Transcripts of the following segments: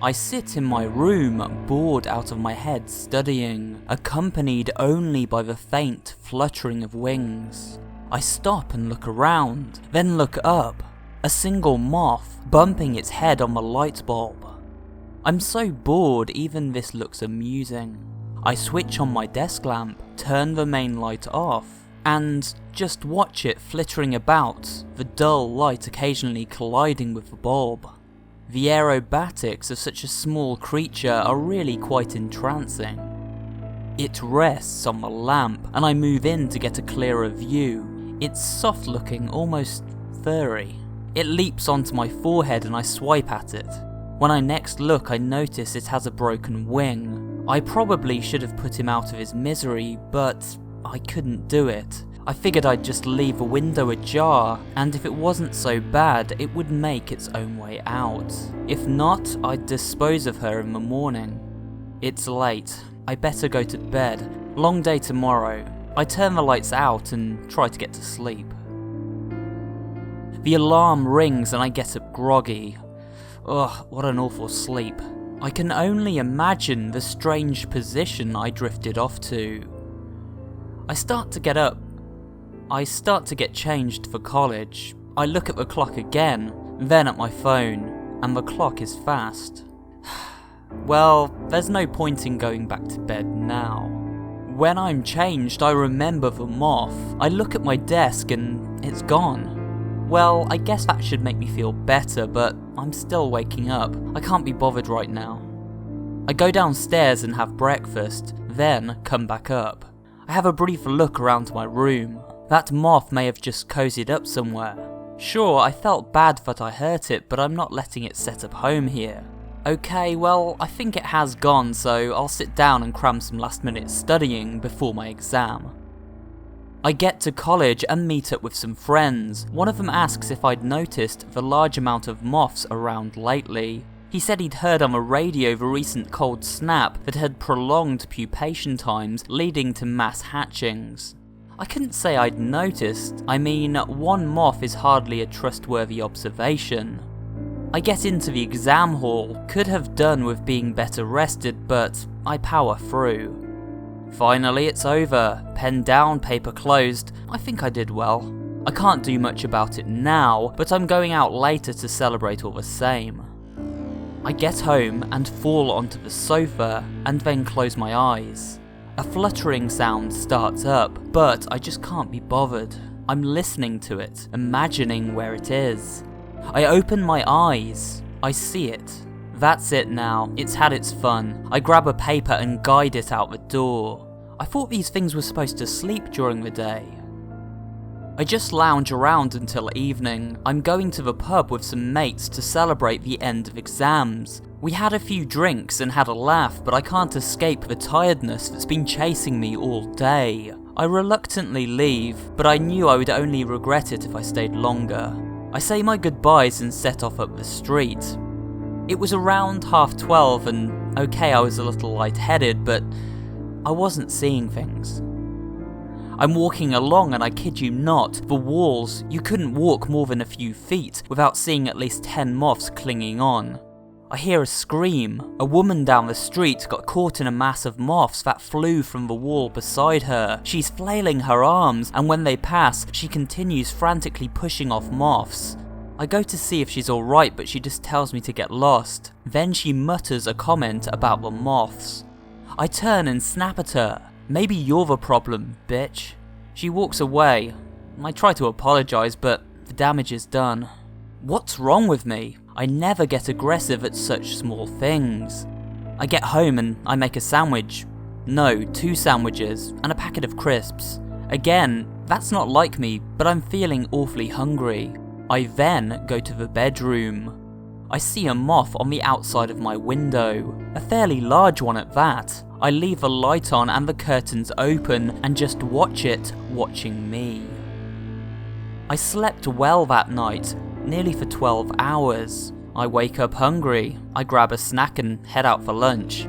I sit in my room, bored out of my head studying, accompanied only by the faint fluttering of wings. I stop and look around, then look up. A single moth bumping its head on the light bulb. I'm so bored even this looks amusing. I switch on my desk lamp, turn the main light off, and just watch it flittering about, the dull light occasionally colliding with the bulb. The aerobatics of such a small creature are really quite entrancing. It rests on the lamp, and I move in to get a clearer view. It's soft looking, almost furry. It leaps onto my forehead and I swipe at it. When I next look, I notice it has a broken wing. I probably should have put him out of his misery, but I couldn't do it. I figured I'd just leave a window ajar, and if it wasn't so bad, it would make its own way out. If not, I'd dispose of her in the morning. It's late. I better go to bed. Long day tomorrow. I turn the lights out and try to get to sleep. The alarm rings and I get up groggy. Ugh, what an awful sleep. I can only imagine the strange position I drifted off to. I start to get up. I start to get changed for college. I look at the clock again, then at my phone, and the clock is fast. Well, there's no point in going back to bed now. When I'm changed, I remember the moth. I look at my desk and it's gone. Well, I guess that should make me feel better, but I'm still waking up. I can't be bothered right now. I go downstairs and have breakfast, then come back up. I have a brief look around my room. That moth may have just cozied up somewhere. Sure, I felt bad that I hurt it, but I'm not letting it set up home here. Okay, well, I think it has gone, so I'll sit down and cram some last-minute studying before my exam. I get to college and meet up with some friends. One of them asks if I'd noticed the large amount of moths around lately. He said he'd heard on the radio the recent cold snap that had prolonged pupation times, leading to mass hatchings. I couldn't say I'd noticed. I mean, one moth is hardly a trustworthy observation. I get into the exam hall, could have done with being better rested, but I power through. Finally, it's over. Pen down, paper closed. I think I did well. I can't do much about it now, but I'm going out later to celebrate all the same. I get home and fall onto the sofa, and then close my eyes. A fluttering sound starts up, but I just can't be bothered. I'm listening to it, imagining where it is. I open my eyes. I see it. That's it now. It's had its fun. I grab a paper and guide it out the door. I thought these things were supposed to sleep during the day. I just lounge around until evening. I'm going to the pub with some mates to celebrate the end of exams. We had a few drinks and had a laugh, but I can't escape the tiredness that's been chasing me all day. I reluctantly leave, but I knew I would only regret it if I stayed longer. I say my goodbyes and set off up the street. It was around 12:30 and okay, I was a little lightheaded, but I wasn't seeing things. I'm walking along and I kid you not, the walls, you couldn't walk more than a few feet without seeing at least 10 moths clinging on. I hear a scream. A woman down the street got caught in a mass of moths that flew from the wall beside her. She's flailing her arms, and when they pass, she continues frantically pushing off moths. I go to see if she's alright, but she just tells me to get lost. Then she mutters a comment about the moths. I turn and snap at her. Maybe you're the problem, bitch. She walks away. I try to apologise, but the damage is done. What's wrong with me? I never get aggressive at such small things. I get home and I make a sandwich. No, 2 sandwiches and a packet of crisps. Again, that's not like me, but I'm feeling awfully hungry. I then go to the bedroom. I see a moth on the outside of my window, a fairly large one at that. I leave the light on and the curtains open and just watch it watching me. I slept well that night, nearly for 12 hours. I wake up hungry, I grab a snack and head out for lunch.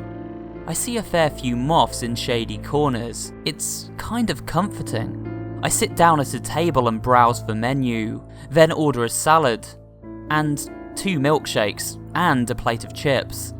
I see a fair few moths in shady corners. It's kind of comforting. I sit down at a table and browse the menu, then order a salad, and 2 milkshakes, and a plate of chips.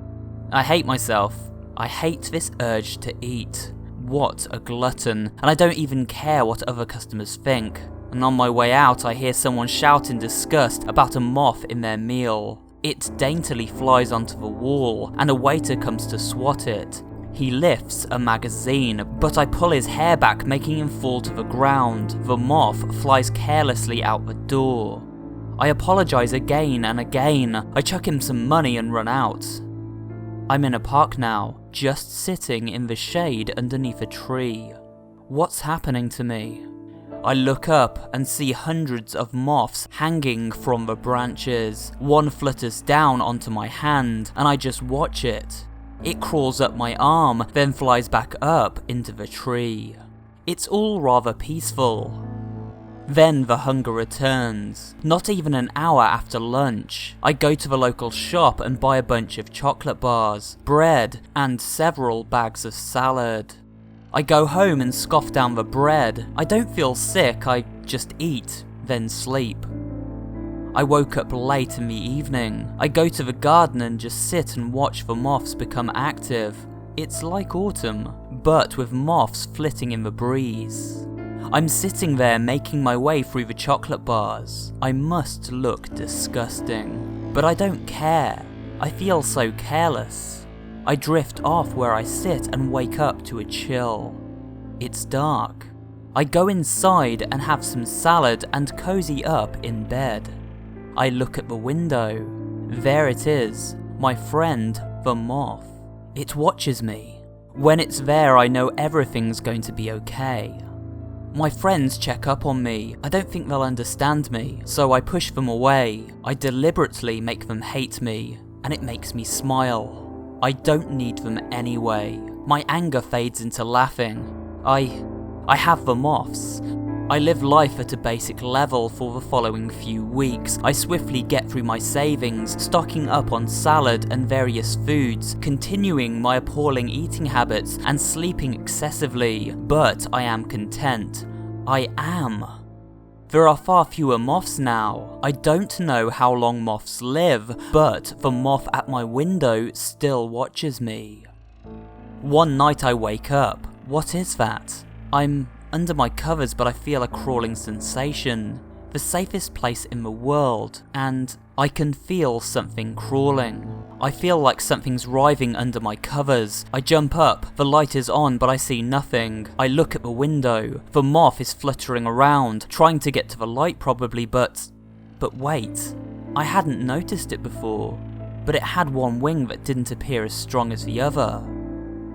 I hate myself. I hate this urge to eat. What a glutton, and I don't even care what other customers think. And on my way out, I hear someone shout in disgust about a moth in their meal. It daintily flies onto the wall, and a waiter comes to swat it. He lifts a magazine, but I pull his hair back, making him fall to the ground. The moth flies carelessly out the door. I apologize again and again. I chuck him some money and run out. I'm in a park now, just sitting in the shade underneath a tree. What's happening to me? I look up and see hundreds of moths hanging from the branches. One flutters down onto my hand, and I just watch it. It crawls up my arm, then flies back up into the tree. It's all rather peaceful. Then the hunger returns. Not even an hour after lunch, I go to the local shop and buy a bunch of chocolate bars, bread, and several bags of salad. I go home and scoff down the bread. I don't feel sick, I just eat, then sleep. I woke up late in the evening. I go to the garden and just sit and watch the moths become active. It's like autumn, but with moths flitting in the breeze. I'm sitting there making my way through the chocolate bars. I must look disgusting, but I don't care. I feel so careless. I drift off where I sit and wake up to a chill. It's dark. I go inside and have some salad and cozy up in bed. I look at the window. There it is, my friend, the moth. It watches me. When it's there, I know everything's going to be okay. My friends check up on me. I don't think they'll understand me, so I push them away. I deliberately make them hate me, and it makes me smile. I don't need them anyway. My anger fades into laughing. I have the moths. I live life at a basic level for the following few weeks. I swiftly get through my savings, stocking up on salad and various foods, continuing my appalling eating habits and sleeping excessively, but I am content. I am. There are far fewer moths now. I don't know how long moths live, but the moth at my window still watches me. One night I wake up. What is that? I'm under my covers, but I feel a crawling sensation. The safest place in the world, and I can feel something crawling. I feel like something's writhing under my covers. I jump up, the light is on, but I see nothing. I look at the window. The moth is fluttering around, trying to get to the light probably, but wait. I hadn't noticed it before, but it had one wing that didn't appear as strong as the other.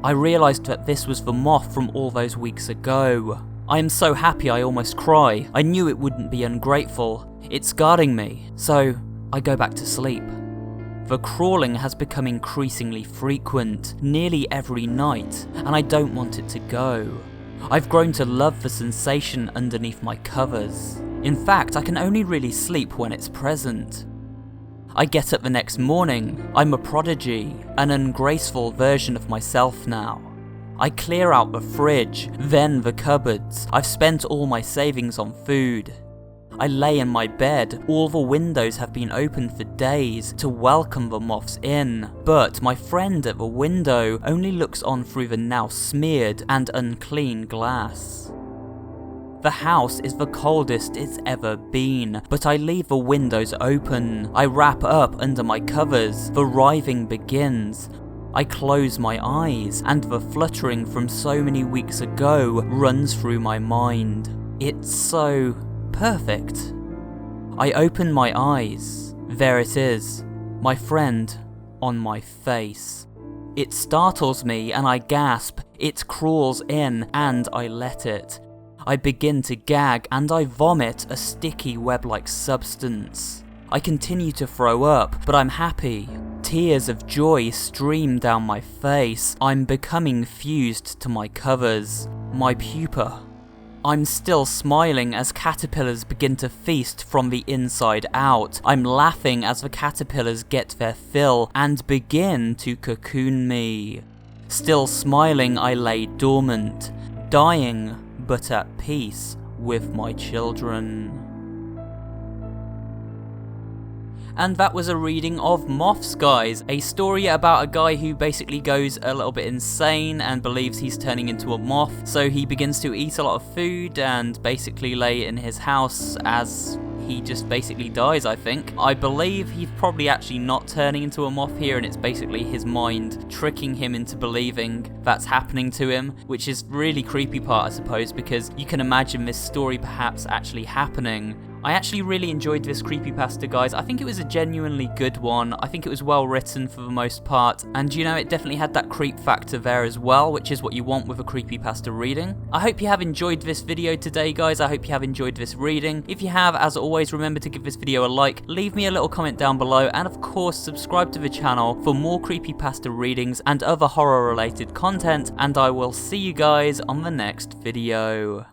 I realised that this was the moth from all those weeks ago. I am so happy I almost cry. I knew it wouldn't be ungrateful. It's guarding me, so I go back to sleep. The crawling has become increasingly frequent, nearly every night, and I don't want it to go. I've grown to love the sensation underneath my covers. In fact, I can only really sleep when it's present. I get up the next morning. I'm a prodigy, an ungraceful version of myself now. I clear out the fridge, then the cupboards. I've spent all my savings on food. I lay in my bed. All the windows have been open for days to welcome the moths in, but my friend at the window only looks on through the now smeared and unclean glass. The house is the coldest it's ever been, but I leave the windows open. I wrap up under my covers. The writhing begins. I close my eyes, and the fluttering from so many weeks ago runs through my mind. It's so perfect. I open my eyes. There it is, my friend on my face. It startles me and I gasp. It crawls in and I let it. I begin to gag and I vomit a sticky web-like substance. I continue to throw up, but I'm happy. Tears of joy stream down my face. I'm becoming fused to my covers, my pupa. I'm still smiling as caterpillars begin to feast from the inside out. I'm laughing as the caterpillars get their fill and begin to cocoon me. Still smiling, I lay dormant, dying, but at peace with my children. And that was a reading of Moths, guys, a story about a guy who basically goes a little bit insane and believes he's turning into a moth, so he begins to eat a lot of food and basically lay in his house as he just basically dies, I think. I believe he's probably actually not turning into a moth here, and it's basically his mind tricking him into believing that's happening to him, which is really creepy part, I suppose, because you can imagine this story perhaps actually happening. I actually really enjoyed this creepypasta, guys. I think it was a genuinely good one. I think it was well written for the most part, and you know, it definitely had that creep factor there as well, which is what you want with a creepypasta reading. I hope you have enjoyed this video today, guys. I hope you have enjoyed this reading. If you have, as always, remember to give this video a like, leave me a little comment down below, and of course, subscribe to the channel for more creepypasta readings and other horror-related content, and I will see you guys on the next video.